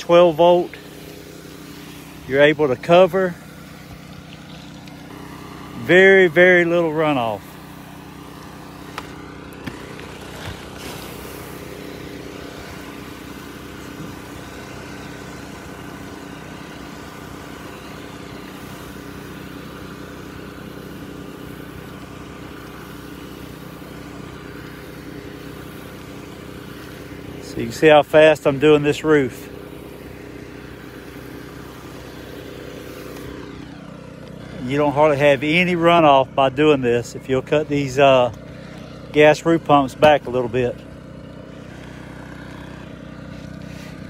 12 volt, you're able to cover. Very, very little runoff. So you can see how fast I'm doing this roof. You don't hardly have any runoff by doing this if you'll cut these gas roof pumps back a little bit.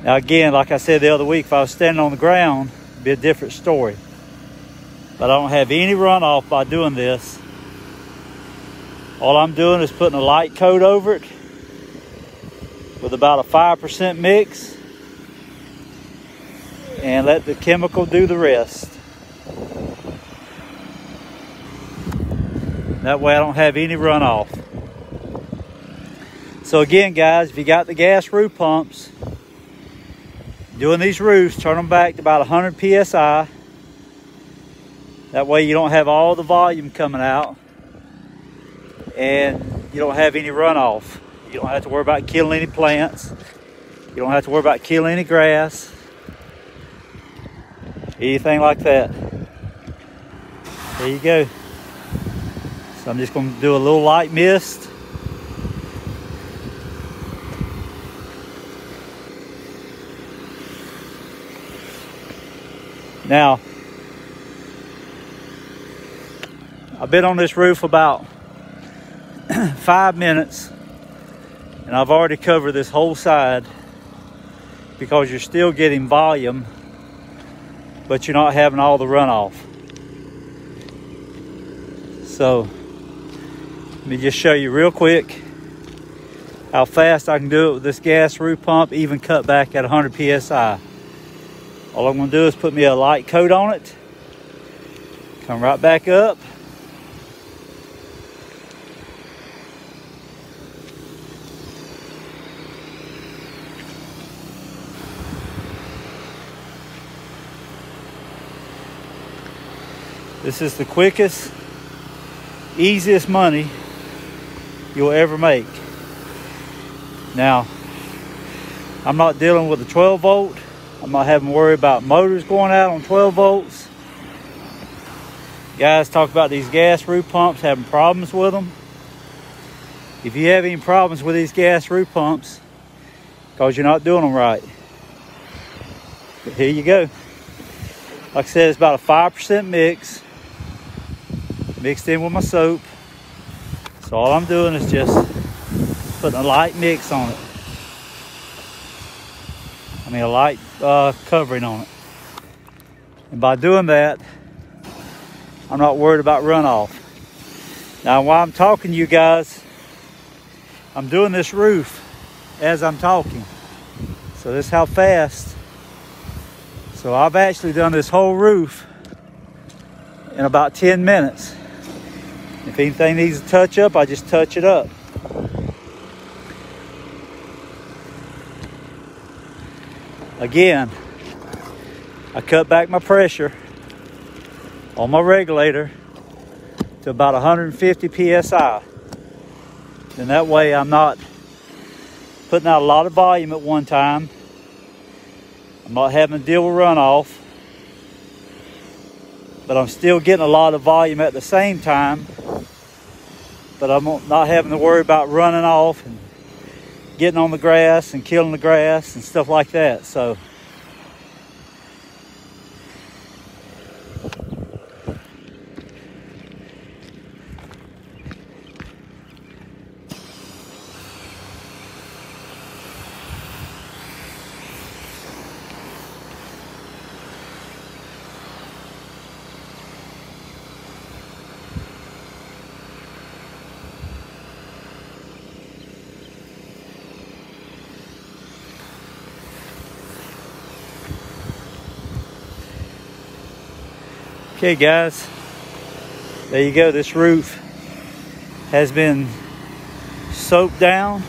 Now again, like I said the other week, if I was standing on the ground, it'd be a different story. But I don't have any runoff by doing this. All I'm doing is putting a light coat over it with about a 5% mix and let the chemical do the rest. That way I don't have any runoff. So again, guys, if you got the gas roof pumps, doing these roofs, turn them back to about 100 PSI. That way you don't have all the volume coming out and you don't have any runoff. You don't have to worry about killing any plants. You don't have to worry about killing any grass, anything like that. There you go. So I'm just going to do a little light mist. Now, I've been on this roof about 5 minutes and I've already covered this whole side because you're still getting volume, but you're not having all the runoff. So, let me just show you real quick how fast I can do it with this gas roof pump, even cut back at 100 PSI. All I'm gonna do is put me a light coat on it, come right back up. This is the quickest, easiest money you'll ever make. Now, I'm not dealing with a 12 volt. I'm not having to worry about motors going out on 12 volts. Guys talk about these gas roof pumps, having problems with them. If you have any problems with these gas roof pumps, because you're not doing them right. But here you go. Like I said, it's about a 5% mix, mixed in with my soap. So all I'm doing is just putting a light mix on it. I mean a light covering on it. And by doing that, I'm not worried about runoff. Now while I'm talking to you guys, I'm doing this roof as I'm talking. So this is how fast. So I've actually done this whole roof in about 10 minutes. If anything needs a touch up, I just touch it up. Again, I cut back my pressure on my regulator to about 150 PSI. And that way I'm not putting out a lot of volume at one time. I'm not having to deal with runoff, but I'm still getting a lot of volume at the same time. But I'm not having to worry about running off and getting on the grass and killing the grass and stuff like that. So okay guys, there you go. This roof has been soaked down.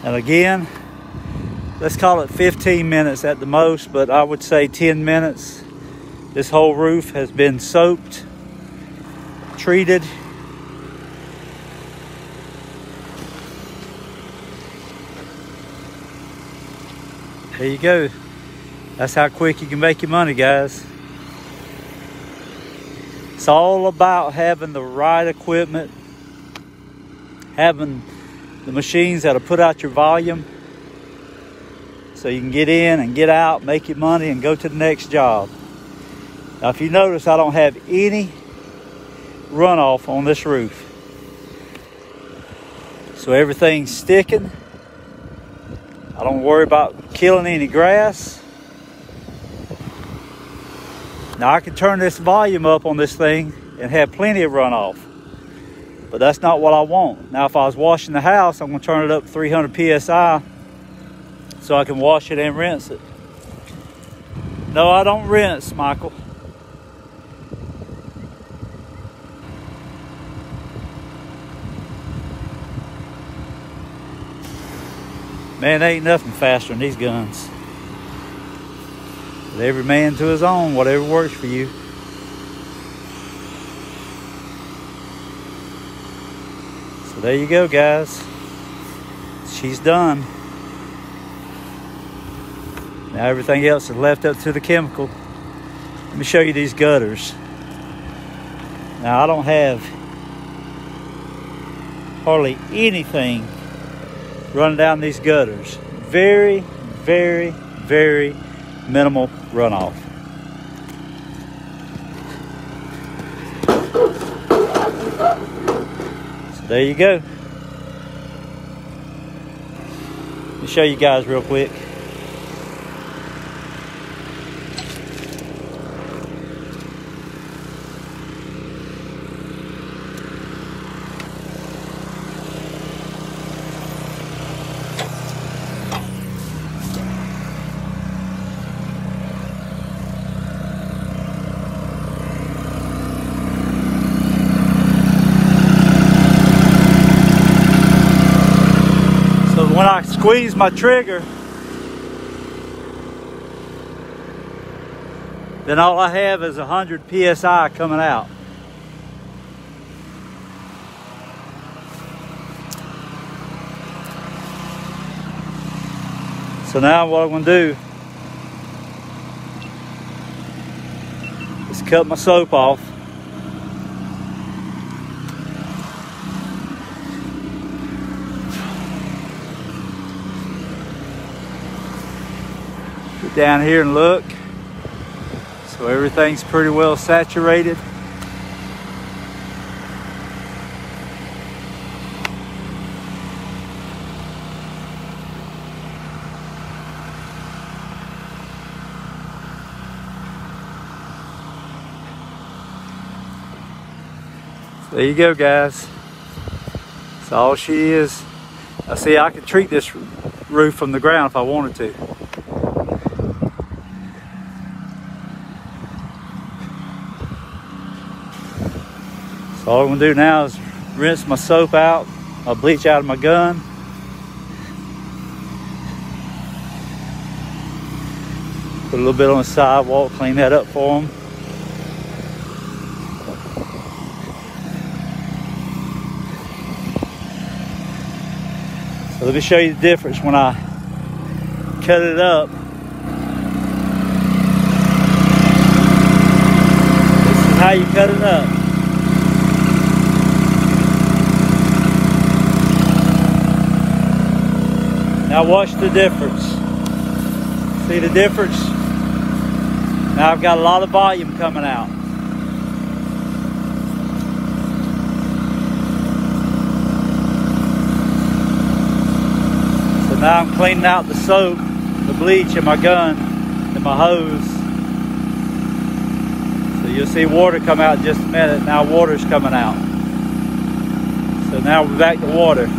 And again, let's call it 15 minutes at the most, but I would say 10 minutes. This whole roof has been soaked, treated. There you go. That's how quick you can make your money, guys. It's all about having the right equipment, having the machines that'll put out your volume so you can get in and get out, make your money, and go to the next job. Now, if you notice, I don't have any runoff on this roof. So everything's sticking. I don't worry about killing any grass. Now I can turn this volume up on this thing and have plenty of runoff, but that's not what I want. Now if I was washing the house, I'm gonna turn it up to 300 PSI so I can wash it and rinse it. No, I don't rinse, Michael. Man, there ain't nothing faster than these guns. But every man to his own, whatever works for you. So there you go, guys. She's done. Now everything else is left up to the chemical. Let me show you these gutters. Now I don't have hardly anything running down these gutters. Very, very, very minimal runoff. So there you go. Let me show you guys real quick. When I squeeze my trigger, then all I have is 100 PSI coming out. So now what I'm going to do is cut my soap off. Down here and look, so everything's pretty well saturated. So there you go, guys. That's all she is. I see I could treat this roof from the ground if I wanted to. So all I'm gonna do now is rinse my soap out, my bleach out of my gun. Put a little bit on the sidewalk, clean that up for them. So let me show you the difference when I cut it up. This is how you cut it up. Now watch the difference. See the difference? Now I've got a lot of volume coming out. So now I'm cleaning out the soap, the bleach in my gun, and my hose. So you'll see water come out in just a minute. Now water's coming out. So now we're back to water.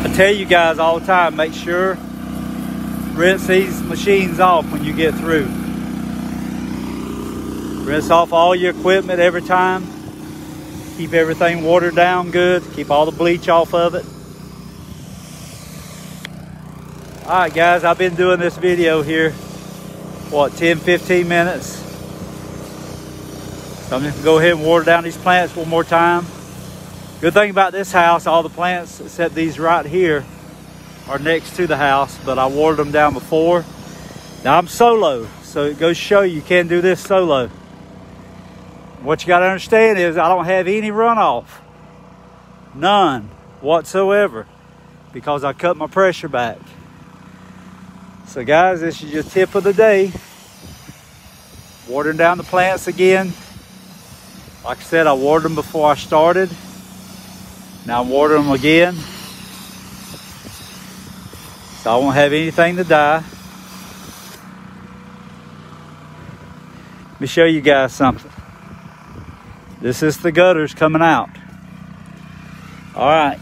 I tell you guys all the time, make sure rinse these machines off when you get through. Rinse off all your equipment every time. Keep everything watered down good. Keep all the bleach off of it. All right, guys, I've been doing this video here, what, 10-15 minutes. So I'm just gonna go ahead and water down these plants one more time. Good thing about this house, all the plants except these right here are next to the house, but I watered them down before. Now I'm solo, so it goes to show you can't do this solo. What you gotta understand is I don't have any runoff. None whatsoever, because I cut my pressure back. So guys, this is your tip of the day. Watering down the plants again. Like I said, I watered them before I started. Now I'm watering them again. So I won't have anything to die. Let me show you guys something. This is the gutters coming out. All right.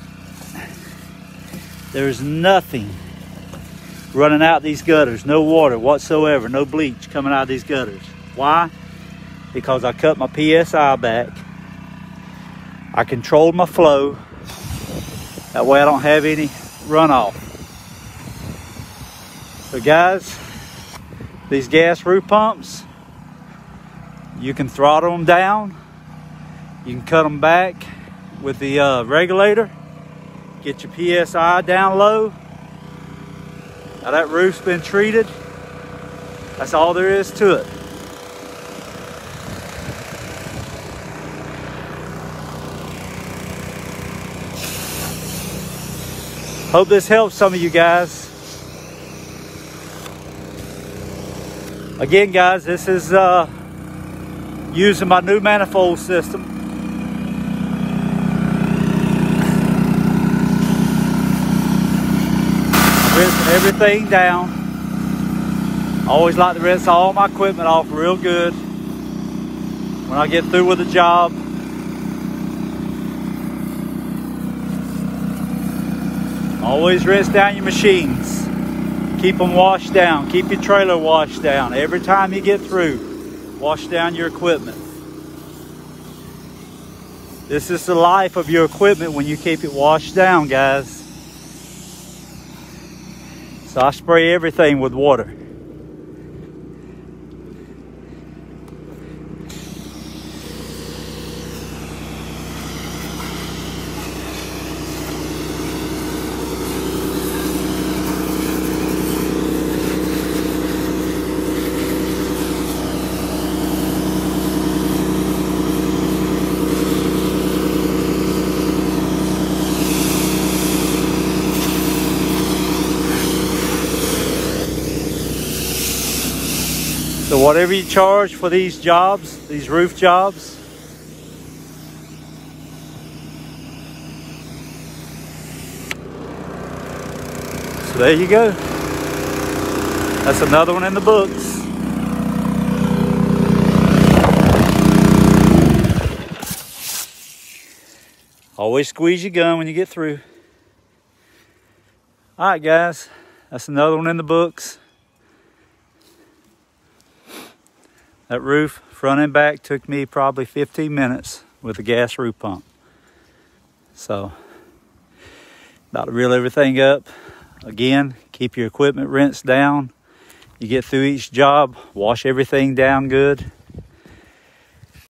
There's nothing running out these gutters. No water whatsoever. No bleach coming out of these gutters. Why? Because I cut my PSI back. I controlled my flow. That way I don't have any runoff. So guys, these gas roof pumps, you can throttle them down. You can cut them back with the regulator. Get your PSI down low. Now that roof's been treated. That's all there is to it. Hope this helps some of you guys. Again, guys, this is using my new manifold system. Rinsing everything down. I always like to rinse all my equipment off real good when I get through with the job. Always rinse down your machines. Keep them washed down. Keep your trailer washed down. Every time you get through, wash down your equipment. This is the life of your equipment when you keep it washed down, guys. So I spray everything with water. So whatever you charge for these jobs, these roof jobs, so there you go. That's another one in the books. Always squeeze your gun when you get through. All right, guys, that's another one in the books. That roof, front and back, took me probably 15 minutes with a gas roof pump. So, about to reel everything up. Again, keep your equipment rinsed down. You get through each job, wash everything down good.